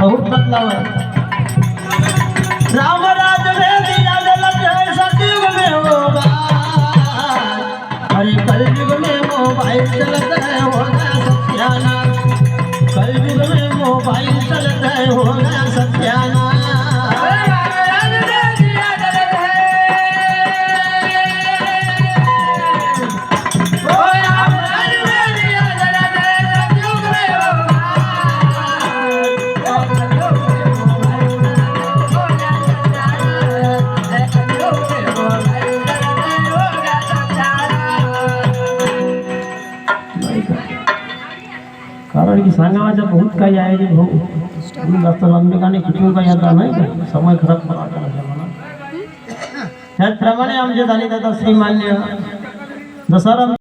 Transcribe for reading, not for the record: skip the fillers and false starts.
बहुत बदलाव है। राम राज में दिया जल सतयुग में होगा, अरे कलयुग में मोबाइल चलता है होगा सत्यानाश, कलयुग में मोबाइल चलता है होगा सत्यानाश। कारण की सांगावाचा बहुत काही आहे जे भाऊ तुम्ही जास्त लंबेकाने कुठून काही आता नाही का समय खराब करायचा मला त्याचप्रमाणे आमचे झाले दादा श्रीमान्य दसरा